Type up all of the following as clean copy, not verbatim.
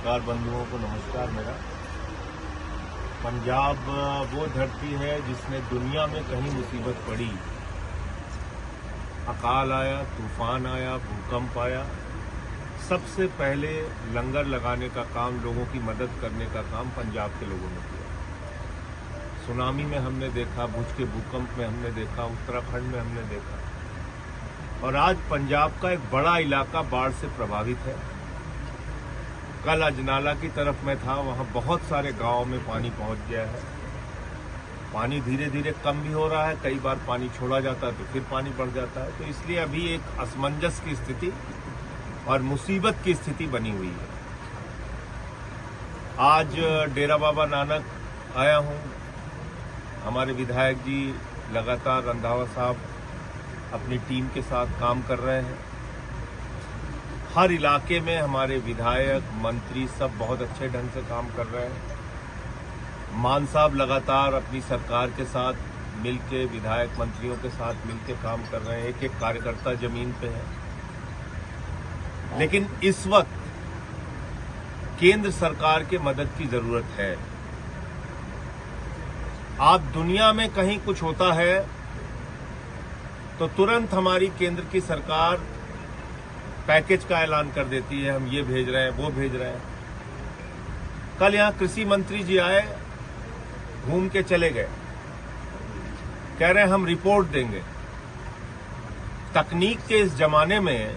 पत्रकार बंधुओं को नमस्कार। मेरा पंजाब वो धरती है जिसने दुनिया में कहीं मुसीबत पड़ी, अकाल आया, तूफान आया, भूकंप आया, सबसे पहले लंगर लगाने का काम, लोगों की मदद करने का काम पंजाब के लोगों ने किया। सुनामी में हमने देखा, भुज के भूकंप में हमने देखा, उत्तराखंड में हमने देखा, और आज पंजाब का एक बड़ा इलाका बाढ़ से प्रभावित है। कल अजनाला की तरफ मैं था, वहां बहुत सारे गांवों में पानी पहुंच गया है। पानी धीरे धीरे कम भी हो रहा है, कई बार पानी छोड़ा जाता है तो फिर पानी बढ़ जाता है। तो इसलिए अभी एक असमंजस की स्थिति और मुसीबत की स्थिति बनी हुई है। आज डेरा बाबा नानक आया हूं। हमारे विधायक जी लगातार, रंधावा साहब अपनी टीम के साथ काम कर रहे हैं। हर इलाके में हमारे विधायक, मंत्री सब बहुत अच्छे ढंग से काम कर रहे हैं। मान साहब लगातार अपनी सरकार के साथ मिलके, विधायक मंत्रियों के साथ मिलके काम कर रहे हैं। एक एक कार्यकर्ता जमीन पे है। लेकिन इस वक्त केंद्र सरकार के मदद की जरूरत है। आप दुनिया में कहीं कुछ होता है तो तुरंत हमारी केंद्र की सरकार पैकेज का ऐलान कर देती है, हम ये भेज रहे हैं, वो भेज रहे हैं। कल यहां कृषि मंत्री जी आए, घूम के चले गए, कह रहे हैं हम रिपोर्ट देंगे। तकनीक के इस जमाने में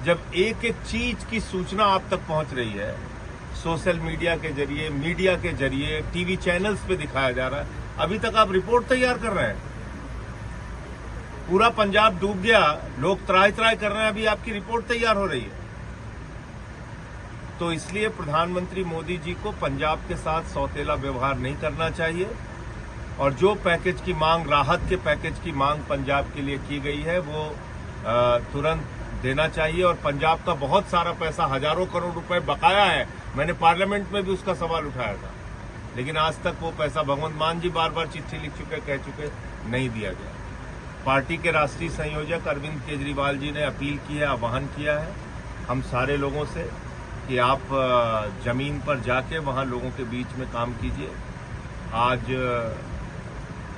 जब एक एक चीज की सूचना आप तक पहुंच रही है, सोशल मीडिया के जरिए, मीडिया के जरिए, टीवी चैनल्स पे दिखाया जा रहा है, अभी तक आप रिपोर्ट तैयार कर रहे हैं। पूरा पंजाब डूब गया, लोग त्राही त्राही कर रहे हैं, अभी आपकी रिपोर्ट तैयार हो रही है। तो इसलिए प्रधानमंत्री मोदी जी को पंजाब के साथ सौतेला व्यवहार नहीं करना चाहिए, और जो पैकेज की मांग, राहत के पैकेज की मांग पंजाब के लिए की गई है, वो तुरंत देना चाहिए। और पंजाब का बहुत सारा पैसा, हजारों करोड़ रुपए बकाया है। मैंने पार्लियामेंट में भी उसका सवाल उठाया था, लेकिन आज तक वो पैसा, भगवंत मान जी बार बार चिट्ठी लिख चुके, कह चुके, नहीं दिया गया। पार्टी के राष्ट्रीय संयोजक अरविंद केजरीवाल जी ने अपील की है, आह्वान किया है हम सारे लोगों से कि आप जमीन पर जाके वहां लोगों के बीच में काम कीजिए। आज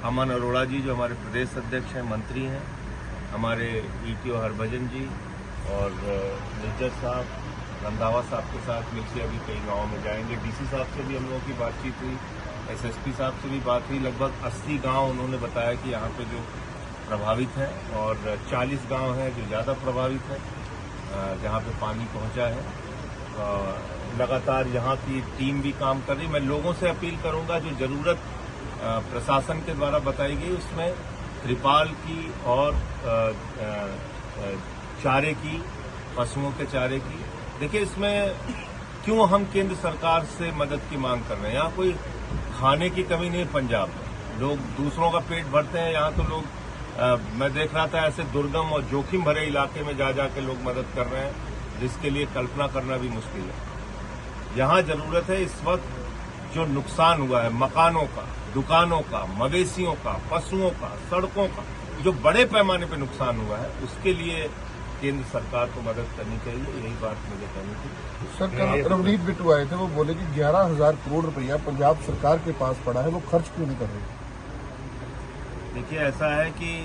अमन अरोड़ा जी, जो हमारे प्रदेश अध्यक्ष हैं, मंत्री हैं, हमारे ईटीओ हरभजन जी और निज्जर साहब, रंधावा साहब के साथ मिलकर अभी कई गाँव में जाएंगे। डीसी साहब से भी हम लोगों की बातचीत हुई, एसएसपी साहब से भी बात हुई। लगभग 80 गाँव उन्होंने बताया कि यहाँ पे जो प्रभावित है, और 40 गांव हैं जो ज़्यादा प्रभावित है, जहां पे पानी पहुंचा है। लगातार यहां की टीम भी काम कर रही। मैं लोगों से अपील करूंगा, जो जरूरत प्रशासन के द्वारा बताई गई उसमें त्रिपाल की और चारे की, पशुओं के चारे की। देखिए, इसमें क्यों हम केंद्र सरकार से मदद की मांग कर रहे हैं? यहाँ कोई खाने की कमी नहीं है पंजाब में, लोग दूसरों का पेट भरते हैं। यहाँ तो लोग, मैं देख रहा था, ऐसे दुर्गम और जोखिम भरे इलाके में जा जाके लोग मदद कर रहे हैं, जिसके लिए कल्पना करना भी मुश्किल है। यहाँ जरूरत है इस वक्त जो नुकसान हुआ है, मकानों का, दुकानों का, मवेशियों का, पशुओं का, सड़कों का, जो बड़े पैमाने पर नुकसान हुआ है, उसके लिए केंद्र सरकार को मदद करनी चाहिए। यही बात मुझे कहनी थी। सर, कल रवनीत बिट्टू आए थे, वो बोले कि 11,000 करोड़ रुपया पंजाब सरकार के पास पड़ा है, वो खर्च क्यों नहीं कर रही? देखिए, ऐसा है कि